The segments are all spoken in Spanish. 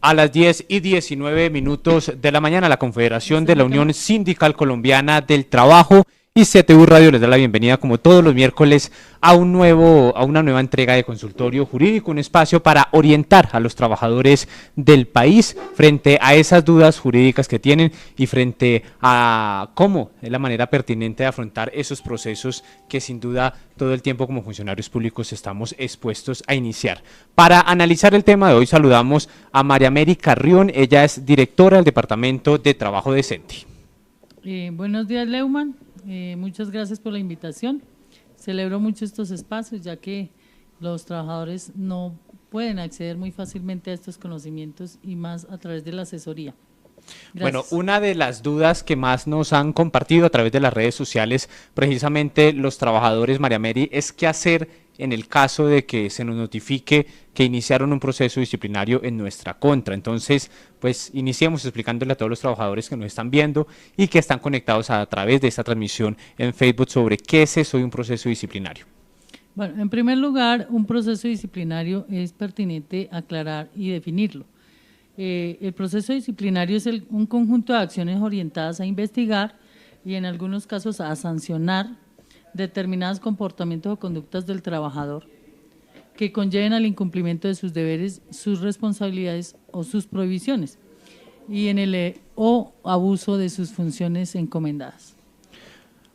A las 10:19 de la mañana, la Confederación de la Unión Sindical Colombiana del Trabajo y CTU Radio les da la bienvenida, como todos los miércoles, a una nueva entrega de Consultorio Jurídico, un espacio para orientar a los trabajadores del país frente a esas dudas jurídicas que tienen y frente a cómo es la manera pertinente de afrontar esos procesos que sin duda todo el tiempo como funcionarios públicos estamos expuestos a iniciar. Para analizar el tema de hoy saludamos a María Mary Carrión, ella es directora del Departamento de Trabajo Decente. Buenos días, Leumann. Muchas gracias por la invitación. Celebro mucho estos espacios, ya que los trabajadores no pueden acceder muy fácilmente a estos conocimientos y más a través de la asesoría. Gracias. Bueno, una de las dudas que más nos han compartido a través de las redes sociales, precisamente los trabajadores, María Mary, es qué hacer en el caso de que se nos notifique que iniciaron un proceso disciplinario en nuestra contra. Entonces, pues iniciemos explicándole a todos los trabajadores que nos están viendo y que están conectados a través de esta transmisión en Facebook sobre qué es eso de un proceso disciplinario. Bueno, en primer lugar, un proceso disciplinario es pertinente aclarar y definirlo. El proceso disciplinario es un conjunto de acciones orientadas a investigar y en algunos casos a sancionar determinados comportamientos o conductas del trabajador que conlleven al incumplimiento de sus deberes, sus responsabilidades o sus prohibiciones y o abuso de sus funciones encomendadas.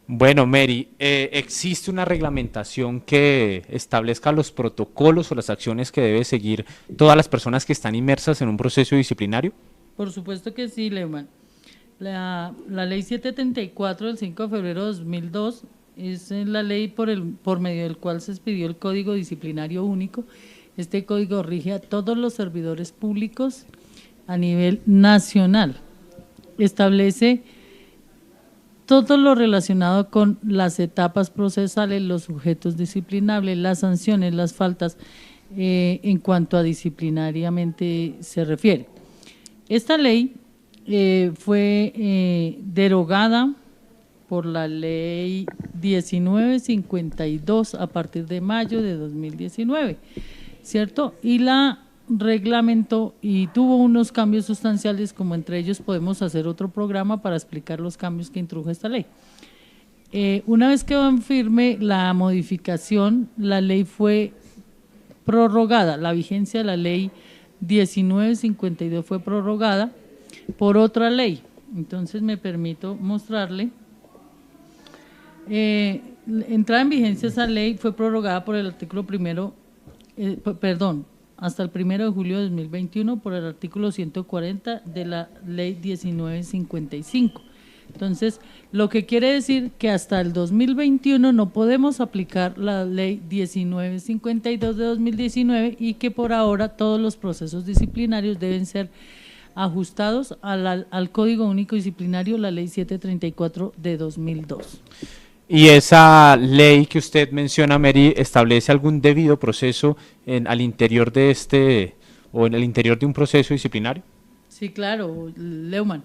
Bueno, Mary, ¿existe una reglamentación que establezca los protocolos o las acciones que debe seguir todas las personas que están inmersas en un proceso disciplinario? Por supuesto que sí, Leumann. La ley 734 del 5 de febrero de 2002 es la ley por medio del cual se expidió el Código Disciplinario Único. Este código rige a todos los servidores públicos a nivel nacional. Establece todo lo relacionado con las etapas procesales, los sujetos disciplinables, las sanciones, las faltas, en cuanto a disciplinariamente se refiere. Esta ley fue derogada por la ley 1952 a partir de mayo de 2019, ¿cierto? Y la reglamentó y tuvo unos cambios sustanciales, como entre ellos podemos hacer otro programa para explicar los cambios que introdujo esta ley. Una vez quedó en firme la modificación, la ley fue prorrogada, la vigencia de la ley 1952 fue prorrogada por otra ley. Entonces me permito mostrarle. Entrada en vigencia esa ley fue prorrogada por el artículo primero, hasta el 1 de julio de 2021 por el artículo 140 de la ley 1955. Entonces, lo que quiere decir que hasta el 2021 no podemos aplicar la ley 1952 de 2019 y que por ahora todos los procesos disciplinarios deben ser ajustados al Código Único Disciplinario, la ley 734 de 2002. ¿Y esa ley que usted menciona, Mary, establece algún debido proceso al interior de o en el interior de un proceso disciplinario? Sí, claro, Leumann.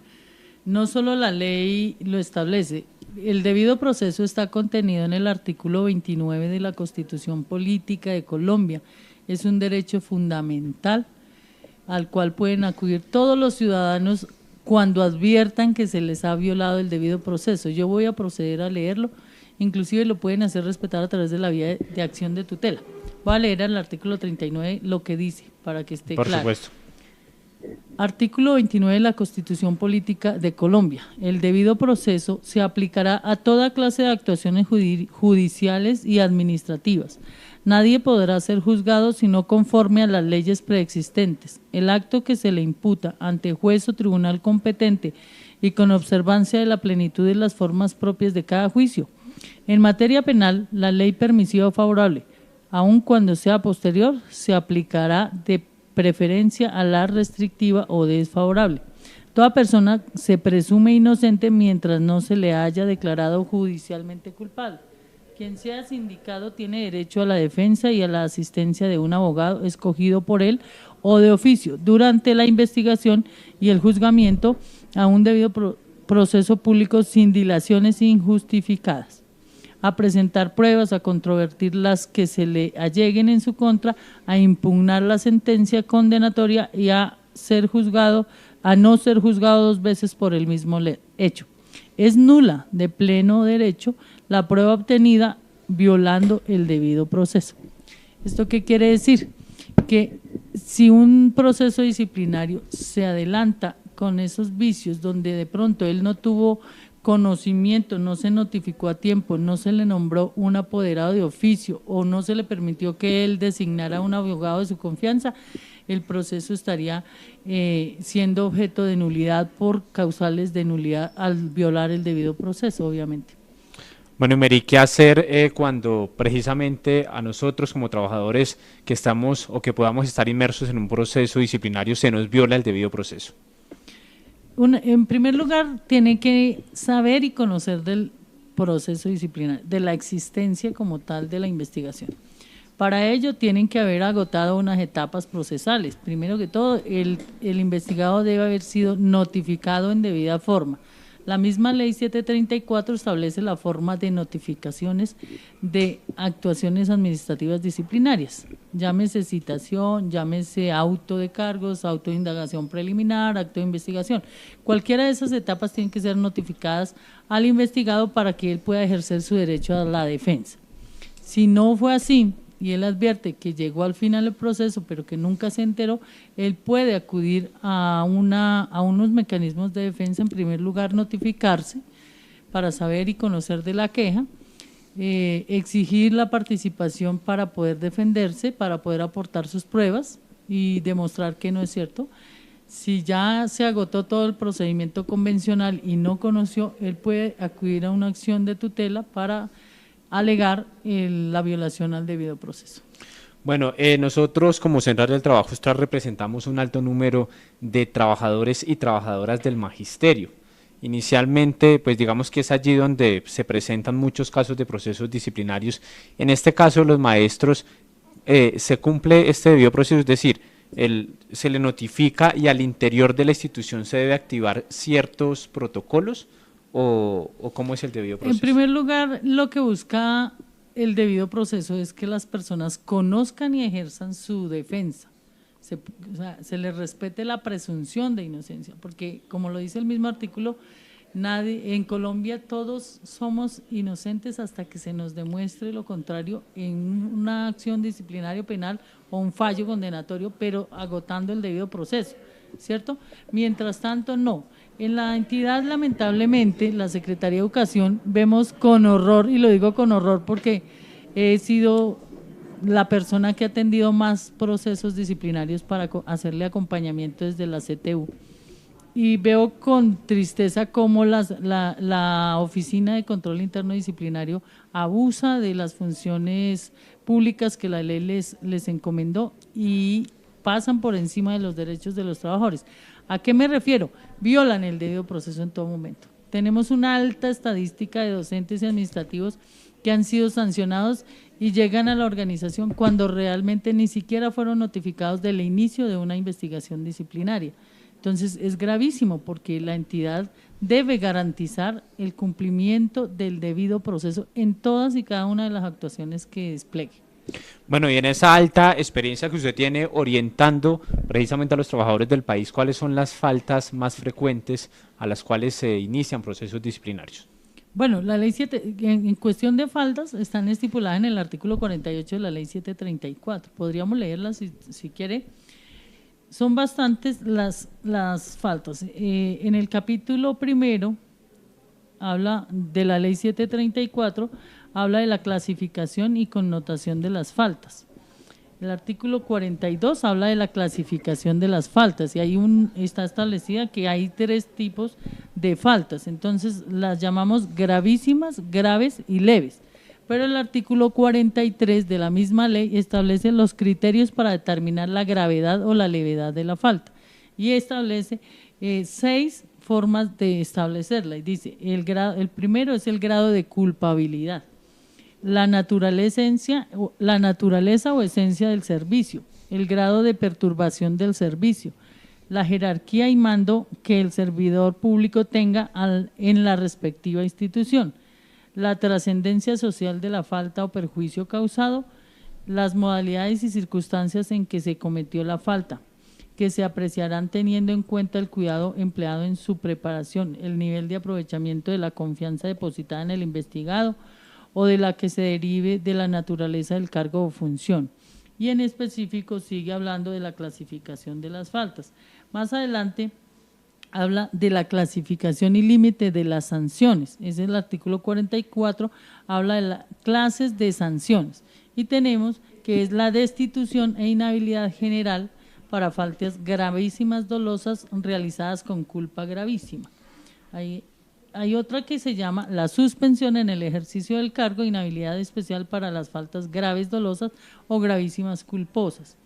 No solo la ley lo establece, el debido proceso está contenido en el artículo 29 de la Constitución Política de Colombia. Es un derecho fundamental al cual pueden acudir todos los ciudadanos cuando adviertan que se les ha violado el debido proceso. Yo voy a proceder a leerlo. Inclusive lo pueden hacer respetar a través de la vía de acción de tutela. Voy a leer el artículo 39 lo que dice para que esté claro. Por supuesto. Artículo 29 de la Constitución Política de Colombia. El debido proceso se aplicará a toda clase de actuaciones judiciales y administrativas. Nadie podrá ser juzgado sino conforme a las leyes preexistentes. El acto que se le imputa ante juez o tribunal competente y con observancia de la plenitud de las formas propias de cada juicio. En materia penal, la ley permisiva o favorable, aun cuando sea posterior, se aplicará de preferencia a la restrictiva o desfavorable. Toda persona se presume inocente mientras no se le haya declarado judicialmente culpable. Quien sea sindicado tiene derecho a la defensa y a la asistencia de un abogado escogido por él o de oficio durante la investigación y el juzgamiento a un debido proceso público sin dilaciones injustificadas, a presentar pruebas, a controvertir las que se le alleguen en su contra, a impugnar la sentencia condenatoria y a no ser juzgado dos veces por el mismo hecho. Es nula de pleno derecho la prueba obtenida violando el debido proceso. ¿Esto qué quiere decir? Que si un proceso disciplinario se adelanta con esos vicios donde de pronto él no tuvo conocimiento, no se notificó a tiempo, no se le nombró un apoderado de oficio o no se le permitió que él designara un abogado de su confianza, el proceso estaría siendo objeto de nulidad por causales de nulidad al violar el debido proceso, obviamente. Bueno, Mary, ¿qué hacer cuando precisamente a nosotros como trabajadores que estamos o que podamos estar inmersos en un proceso disciplinario se nos viola el debido proceso? En primer lugar, tiene que saber y conocer del proceso disciplinario, de la existencia como tal de la investigación. Para ello tienen que haber agotado unas etapas procesales. Primero que todo, el investigado debe haber sido notificado en debida forma. La misma ley 734 establece la forma de notificaciones de actuaciones administrativas disciplinarias. Llámese citación, llámese auto de cargos, auto de indagación preliminar, acto de investigación. Cualquiera de esas etapas tienen que ser notificadas al investigado para que él pueda ejercer su derecho a la defensa. Si no fue así, y él advierte que llegó al final del proceso pero que nunca se enteró, él puede acudir a unos mecanismos de defensa. En primer lugar, notificarse para saber y conocer de la queja, exigir la participación para poder defenderse, para poder aportar sus pruebas y demostrar que no es cierto. Si ya se agotó todo el procedimiento convencional y no conoció, él puede acudir a una acción de tutela para alegar la violación al debido proceso. Bueno, nosotros como Central del Trabajo Austral representamos un alto número de trabajadores y trabajadoras del magisterio. Inicialmente, pues digamos que es allí donde se presentan muchos casos de procesos disciplinarios. En este caso, los maestros, se cumple este debido proceso, es decir, se le notifica y al interior de la institución se debe activar ciertos protocolos. ¿O cómo es el debido proceso? En primer lugar, lo que busca el debido proceso es que las personas conozcan y ejerzan su defensa, se les respete la presunción de inocencia, porque como lo dice el mismo artículo, en Colombia todos somos inocentes hasta que se nos demuestre lo contrario en una acción disciplinaria penal o un fallo condenatorio, pero agotando el debido proceso, ¿cierto? Mientras tanto, no. En la entidad, lamentablemente, la Secretaría de Educación, vemos con horror, y lo digo con horror porque he sido la persona que ha atendido más procesos disciplinarios para hacerle acompañamiento desde la CTU, y veo con tristeza cómo la Oficina de Control Interno Disciplinario abusa de las funciones públicas que la ley les encomendó y pasan por encima de los derechos de los trabajadores. ¿A qué me refiero? Violan el debido proceso en todo momento. Tenemos una alta estadística de docentes y administrativos que han sido sancionados y llegan a la organización cuando realmente ni siquiera fueron notificados del inicio de una investigación disciplinaria. Entonces es gravísimo porque la entidad debe garantizar el cumplimiento del debido proceso en todas y cada una de las actuaciones que despliegue. Bueno, y en esa alta experiencia que usted tiene orientando precisamente a los trabajadores del país, ¿cuáles son las faltas más frecuentes a las cuales se inician procesos disciplinarios? Bueno, la ley 7, en cuestión de faltas, están estipuladas en el artículo 48 de la ley 734. Podríamos leerlas si quiere. Son bastantes las faltas. En el capítulo primero, habla de la ley 734, habla de la clasificación y connotación de las faltas. El artículo 42 habla de la clasificación de las faltas y está establecida que hay 3 tipos de faltas, entonces las llamamos gravísimas, graves y leves. Pero el artículo 43 de la misma ley establece los criterios para determinar la gravedad o la levedad de la falta y establece 6 formas de establecerla y dice, el primero es el grado de culpabilidad, la naturaleza o esencia del servicio, el grado de perturbación del servicio, la jerarquía y mando que el servidor público tenga en la respectiva institución, la trascendencia social de la falta o perjuicio causado, las modalidades y circunstancias en que se cometió la falta, que se apreciarán teniendo en cuenta el cuidado empleado en su preparación, el nivel de aprovechamiento de la confianza depositada en el investigado o de la que se derive de la naturaleza del cargo o función. Y en específico sigue hablando de la clasificación de las faltas. Más adelante habla de la clasificación y límite de las sanciones. Ese es el artículo 44, habla de las clases de sanciones. Y tenemos que es la destitución e inhabilidad general para faltas gravísimas dolosas realizadas con culpa gravísima. Hay otra que se llama la suspensión en el ejercicio del cargo, inhabilidad especial para las faltas graves dolosas o gravísimas culposas.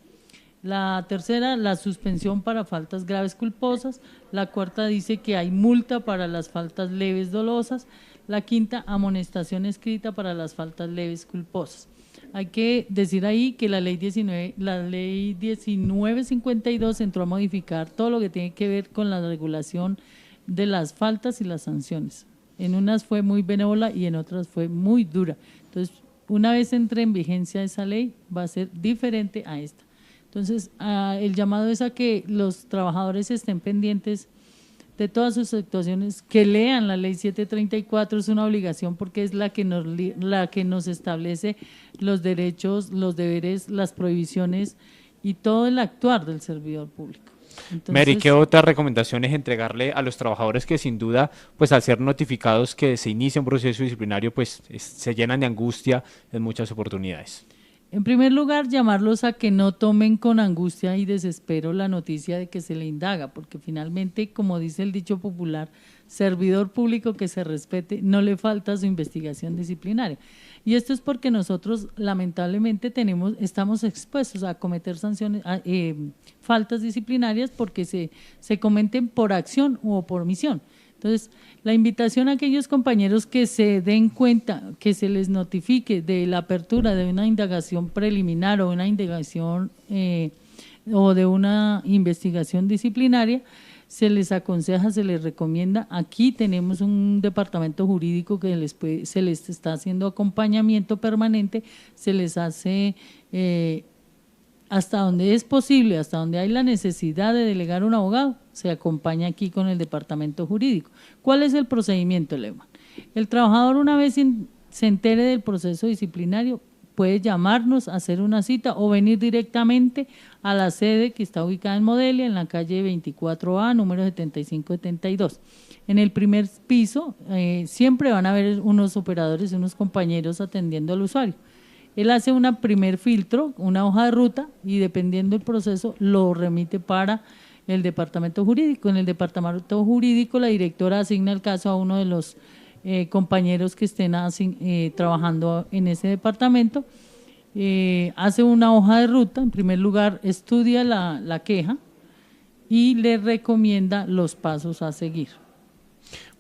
La tercera, la suspensión para faltas graves culposas. La cuarta dice que hay multa para las faltas leves dolosas. La quinta, amonestación escrita para las faltas leves culposas. Hay que decir ahí que la ley 1952 entró a modificar todo lo que tiene que ver con la regulación de las faltas y las sanciones. En unas fue muy benévola y en otras fue muy dura. Entonces, una vez entre en vigencia esa ley, va a ser diferente a esta. Entonces, el llamado es a que los trabajadores estén pendientes de todas sus actuaciones, que lean la ley 734, es una obligación porque es la que nos establece los derechos, los deberes, las prohibiciones y todo el actuar del servidor público. Entonces, Mary, ¿qué otras recomendaciones entregarle a los trabajadores que sin duda, pues al ser notificados que se inicia un proceso disciplinario, pues se llenan de angustia en muchas oportunidades? En primer lugar, llamarlos a que no tomen con angustia y desespero la noticia de que se le indaga, porque finalmente, como dice el dicho popular, servidor público que se respete, no le falta su investigación disciplinaria. Y esto es porque nosotros lamentablemente estamos expuestos a cometer faltas disciplinarias porque se cometen por acción o por omisión. Entonces, la invitación a aquellos compañeros que se den cuenta, que se les notifique de la apertura de una indagación preliminar o una indagación o de una investigación disciplinaria, se les aconseja, se les recomienda. Aquí tenemos un departamento jurídico que se les está haciendo acompañamiento permanente, se les hace hasta donde es posible, hasta donde hay la necesidad de delegar un abogado, se acompaña aquí con el departamento jurídico. ¿Cuál es el procedimiento, Leumann? El trabajador, una vez se entere del proceso disciplinario, puede llamarnos, hacer una cita o venir directamente a la sede que está ubicada en Modelia, en la calle 24A, número 7572. En el primer piso siempre van a haber unos operadores, unos compañeros atendiendo al usuario. Él hace un primer filtro, una hoja de ruta, y dependiendo del proceso lo remite para el departamento jurídico. En el departamento jurídico la directora asigna el caso a uno de los compañeros que estén trabajando en ese departamento, hace una hoja de ruta, en primer lugar estudia la queja y le recomienda los pasos a seguir.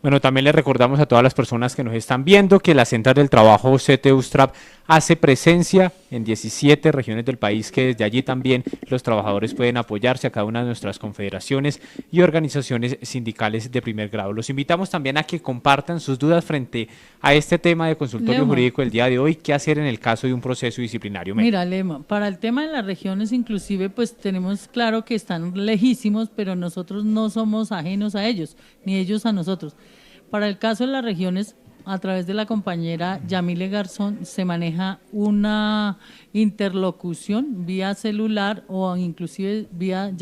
Bueno, también le recordamos a todas las personas que nos están viendo que la Central del Trabajo CT-USTRAP hace presencia en 17 regiones del país, que desde allí también los trabajadores pueden apoyarse a cada una de nuestras confederaciones y organizaciones sindicales de primer grado. Los invitamos también a que compartan sus dudas frente a este tema de consultorio jurídico del día de hoy, qué hacer en el caso de un proceso disciplinario. Mira, Lema, para el tema de las regiones inclusive pues tenemos claro que están lejísimos, pero nosotros no somos ajenos a ellos, ni ellos a nosotros. Para el caso de las regiones, a través de la compañera Yamile Garzón se maneja una interlocución vía celular o inclusive vía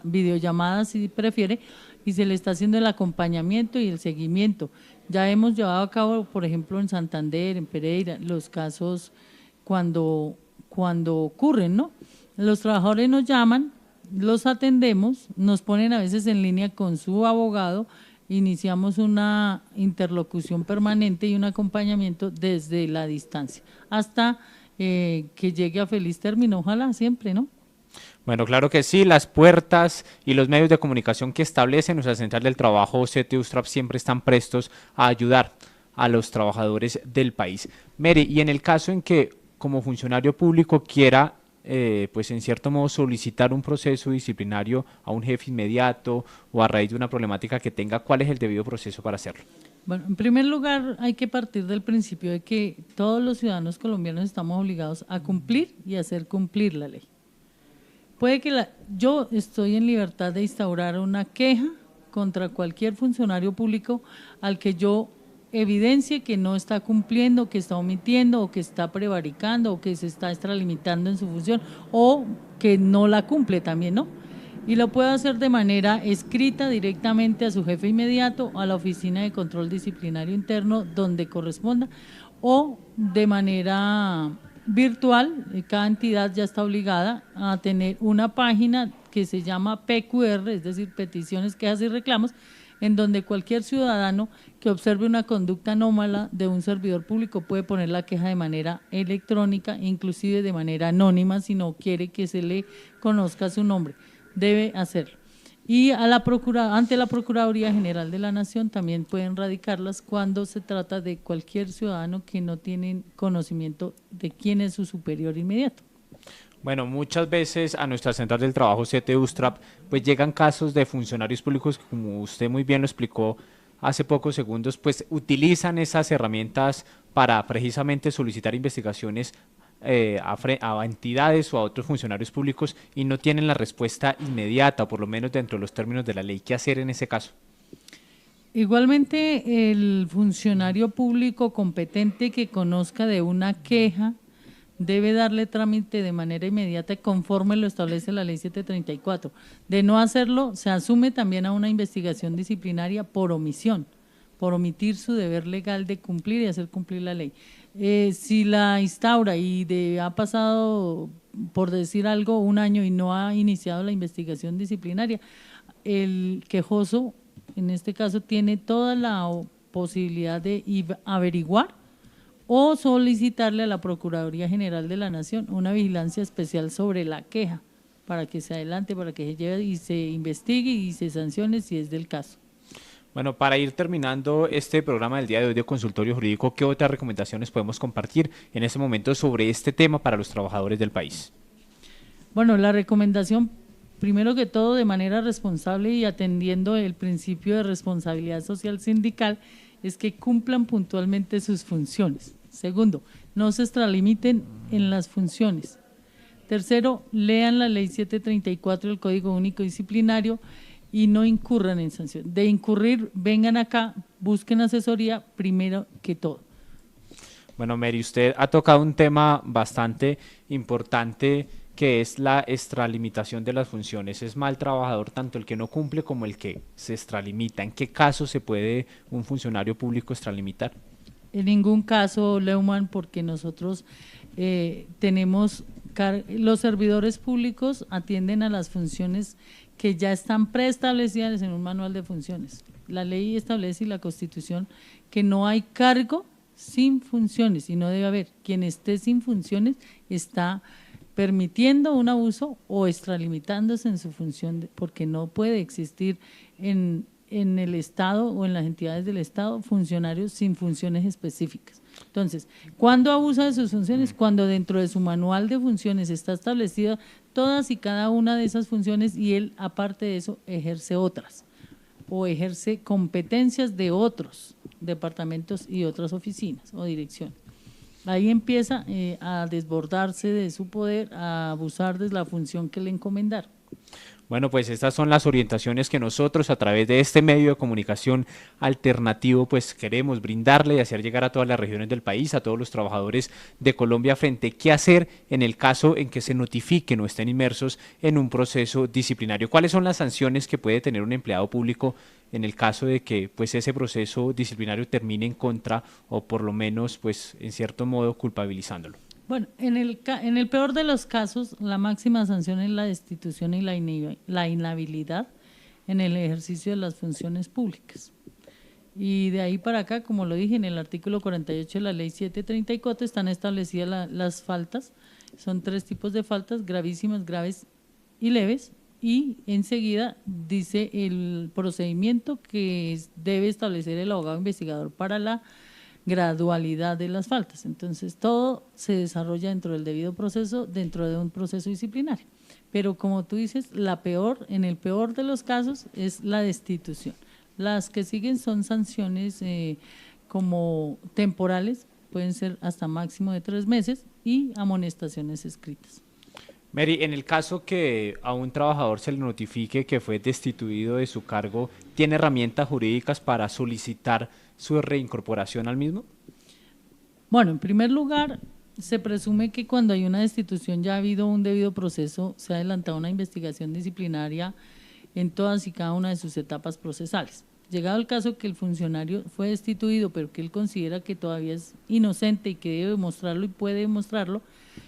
videollamada si prefiere, y se le está haciendo el acompañamiento y el seguimiento. Ya hemos llevado a cabo, por ejemplo, en Santander, en Pereira, los casos cuando ocurren, ¿no? Los trabajadores nos llaman, los atendemos, nos ponen a veces en línea con su abogado, iniciamos una interlocución permanente y un acompañamiento desde la distancia hasta que llegue a feliz término, ojalá siempre, ¿no? Bueno, claro que sí, las puertas y los medios de comunicación que establece nuestra Central del Trabajo CT-USTRAP siempre están prestos a ayudar a los trabajadores del país. Mary, y en el caso en que como funcionario público quiera pues en cierto modo solicitar un proceso disciplinario a un jefe inmediato o a raíz de una problemática que tenga, ¿cuál es el debido proceso para hacerlo? Bueno, en primer lugar hay que partir del principio de que todos los ciudadanos colombianos estamos obligados a cumplir y a hacer cumplir la ley. Puede que yo estoy en libertad de instaurar una queja contra cualquier funcionario público al que yo evidencie que no está cumpliendo, que está omitiendo o que está prevaricando o que se está extralimitando en su función o que no la cumple también, ¿no? Y lo puede hacer de manera escrita directamente a su jefe inmediato, a la Oficina de Control Disciplinario Interno, donde corresponda, o de manera virtual. Cada entidad ya está obligada a tener una página que se llama PQR, es decir, peticiones, quejas y reclamos, en donde cualquier ciudadano que observe una conducta anómala de un servidor público puede poner la queja de manera electrónica, inclusive de manera anónima, si no quiere que se le conozca su nombre, debe hacerlo. Y ante la Procuraduría General de la Nación también pueden radicarlas cuando se trata de cualquier ciudadano que no tiene conocimiento de quién es su superior inmediato. Bueno, muchas veces a nuestra central del trabajo 7 USTRAP pues llegan casos de funcionarios públicos que, como usted muy bien lo explicó hace pocos segundos, pues utilizan esas herramientas para precisamente solicitar investigaciones a entidades o a otros funcionarios públicos y no tienen la respuesta inmediata, o por lo menos dentro de los términos de la ley. ¿Qué hacer en ese caso? Igualmente, el funcionario público competente que conozca de una queja debe darle trámite de manera inmediata conforme lo establece la ley 734. De no hacerlo, se asume también a una investigación disciplinaria por omisión, por omitir su deber legal de cumplir y hacer cumplir la ley. Si la instaura y ha pasado, por decir algo, un año y no ha iniciado la investigación disciplinaria, el quejoso, en este caso, tiene toda la posibilidad de averiguar o solicitarle a la Procuraduría General de la Nación una vigilancia especial sobre la queja para que se adelante, para que se lleve y se investigue y se sancione si es del caso. Bueno, para ir terminando este programa del día de hoy de Consultorio Jurídico, ¿qué otras recomendaciones podemos compartir en este momento sobre este tema para los trabajadores del país? Bueno, la recomendación, primero que todo, de manera responsable y atendiendo el principio de responsabilidad social sindical, es que cumplan puntualmente sus funciones. Segundo, no se extralimiten en las funciones. Tercero, lean la ley 734 del Código Único Disciplinario y no incurran en sanción. De incurrir, vengan acá, busquen asesoría primero que todo. Bueno, Mary, usted ha tocado un tema bastante importante que es la extralimitación de las funciones. Es mal trabajador tanto el que no cumple como el que se extralimita. ¿En qué caso se puede un funcionario público extralimitar? En ningún caso, Leumann, porque nosotros tenemos, los servidores públicos atienden a las funciones que ya están preestablecidas en un manual de funciones. La ley establece y la Constitución que no hay cargo sin funciones y no debe haber. Quien esté sin funciones está permitiendo un abuso o extralimitándose en su función, porque no puede existir en el Estado o en las entidades del Estado funcionarios sin funciones específicas. Entonces, ¿cuándo abusa de sus funciones? Cuando dentro de su manual de funciones está establecida todas y cada una de esas funciones y él, aparte de eso, ejerce otras o ejerce competencias de otros departamentos y otras oficinas o direcciones. Ahí empieza a desbordarse de su poder, a abusar de la función que le encomendaron. Bueno, pues estas son las orientaciones que nosotros a través de este medio de comunicación alternativo pues queremos brindarle y hacer llegar a todas las regiones del país, a todos los trabajadores de Colombia frente a qué hacer en el caso en que se notifiquen o estén inmersos en un proceso disciplinario. ¿Cuáles son las sanciones que puede tener un empleado público en el caso de que pues ese proceso disciplinario termine en contra o por lo menos pues en cierto modo culpabilizándolo? Bueno, en el peor de los casos, la máxima sanción es la destitución y la inhabilidad en el ejercicio de las funciones públicas. Y de ahí para acá, como lo dije, en el artículo 48 de la ley 734 están establecidas las faltas. Son 3 tipos de faltas: gravísimas, graves y leves. Y enseguida dice el procedimiento que debe establecer el abogado investigador para la gradualidad de las faltas. Entonces, todo se desarrolla dentro del debido proceso, dentro de un proceso disciplinario. Pero como tú dices, en el peor de los casos es la destitución. Las que siguen son sanciones como temporales, pueden ser hasta máximo de 3 meses y amonestaciones escritas. Mary, en el caso que a un trabajador se le notifique que fue destituido de su cargo, ¿tiene herramientas jurídicas para solicitar su reincorporación al mismo? Bueno, en primer lugar, se presume que cuando hay una destitución ya ha habido un debido proceso, se ha adelantado una investigación disciplinaria en todas y cada una de sus etapas procesales. Llegado el caso que el funcionario fue destituido, pero que él considera que todavía es inocente y que debe demostrarlo y puede demostrarlo,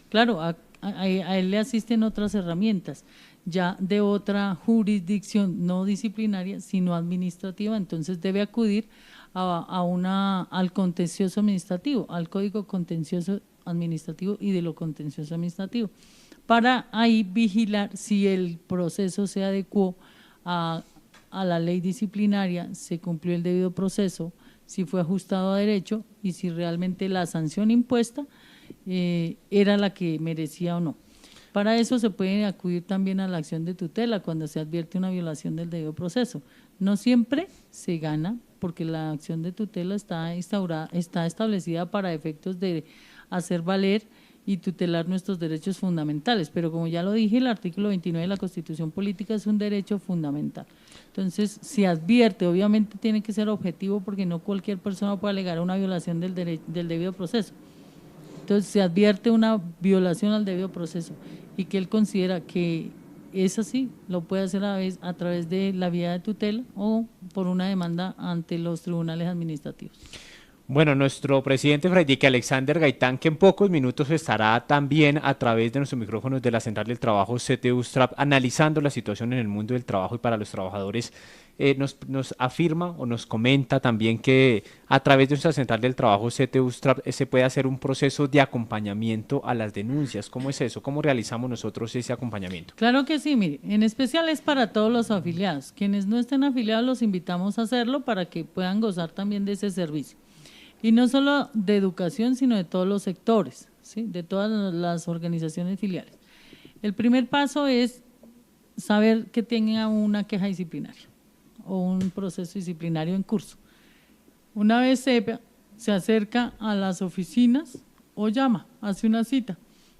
claro, a él le asisten otras herramientas, ya de otra jurisdicción, no disciplinaria, sino administrativa, entonces debe acudir al contencioso administrativo, al Código Contencioso Administrativo y de lo contencioso administrativo, para ahí vigilar si el proceso se adecuó a la ley disciplinaria, se cumplió el debido proceso, si fue ajustado a derecho y si realmente la sanción impuesta era la que merecía o no. Para eso se puede acudir también a la acción de tutela cuando se advierte una violación del debido proceso. No siempre se gana porque la acción de tutela está establecida para efectos de hacer valer y tutelar nuestros derechos fundamentales, pero como ya lo dije, el artículo 29 de la Constitución Política es un derecho fundamental. Entonces, si advierte, obviamente tiene que ser objetivo porque no cualquier persona puede alegar una violación del debido proceso. Entonces, se advierte una violación al debido proceso y que él considera que es así, lo puede hacer a través de la vía de tutela o por una demanda ante los tribunales administrativos. Bueno, nuestro presidente Frederique Alexander Gaitán, que en pocos minutos estará también a través de nuestros micrófonos de la Central del Trabajo CTU-STRAP analizando la situación en el mundo del trabajo y para los trabajadores, nos afirma o nos comenta también que a través de nuestra Central del Trabajo CTU-STRAP se puede hacer un proceso de acompañamiento a las denuncias. ¿Cómo es eso? ¿Cómo realizamos nosotros ese acompañamiento? Claro que sí, mire, en especial es para todos los afiliados. Quienes no estén afiliados los invitamos a hacerlo para que puedan gozar también de ese servicio. Y no solo de educación, sino de todos los sectores, ¿sí? De todas las organizaciones filiales. El primer paso es saber que tenga una queja disciplinaria o un proceso disciplinario en curso. Una vez se acerca a las oficinas o llama, hace una cita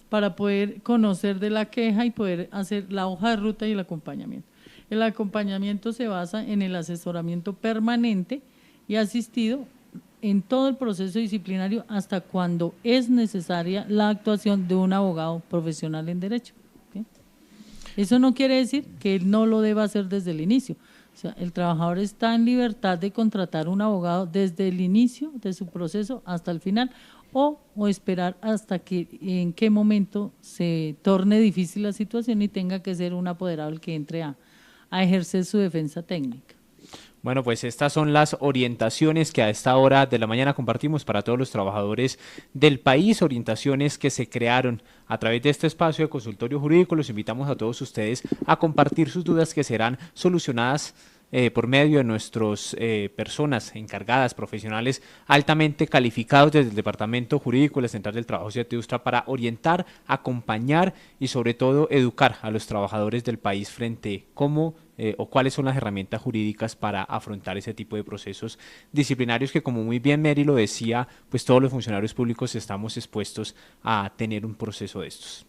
para poder conocer de la queja y poder hacer la hoja de ruta y el acompañamiento. El acompañamiento se basa en el asesoramiento permanente y asistido en todo el proceso disciplinario hasta cuando es necesaria la actuación de un abogado profesional en derecho. ¿Okay? Eso no quiere decir que él no lo deba hacer desde el inicio. O sea, el trabajador está en libertad de contratar un abogado desde el inicio de su proceso hasta el final o esperar hasta que en qué momento se torne difícil la situación y tenga que ser un apoderado el que entre a ejercer su defensa técnica. Bueno, pues estas son las orientaciones que a esta hora de la mañana compartimos para todos los trabajadores del país, orientaciones que se crearon a través de este espacio de consultorio jurídico. Los invitamos a todos ustedes a compartir sus dudas que serán solucionadas por medio de nuestras personas encargadas, profesionales altamente calificados desde el Departamento Jurídico de la Central del Trabajo CTU-STRAP para orientar, acompañar y sobre todo educar a los trabajadores del país frente a cómo o cuáles son las herramientas jurídicas para afrontar ese tipo de procesos disciplinarios que, como muy bien Mary lo decía, pues todos los funcionarios públicos estamos expuestos a tener un proceso de estos.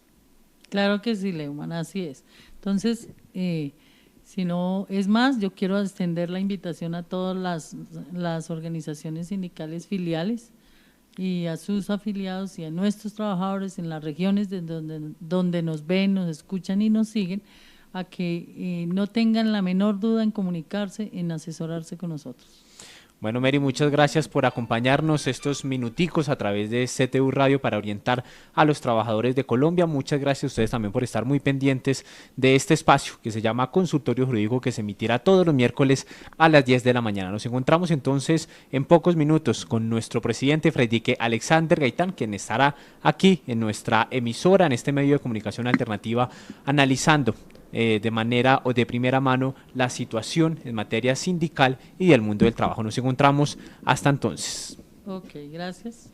Claro que sí, Leumann, así es. Entonces, si no es más, yo quiero extender la invitación a todas las organizaciones sindicales filiales y a sus afiliados y a nuestros trabajadores en las regiones donde nos ven, nos escuchan y nos siguen, a que no tengan la menor duda en comunicarse, en asesorarse con nosotros. Bueno, Mary, muchas gracias por acompañarnos estos minuticos a través de CTU Radio para orientar a los trabajadores de Colombia. Muchas gracias a ustedes también por estar muy pendientes de este espacio que se llama Consultorio Jurídico, que se emitirá todos los miércoles a las 10 de la mañana. Nos encontramos entonces en pocos minutos con nuestro presidente Frederique Alexander Gaitán, quien estará aquí en nuestra emisora, en este medio de comunicación alternativa, analizando de manera o de primera mano la situación en materia sindical y del mundo del trabajo. Nos encontramos hasta entonces. Ok, gracias.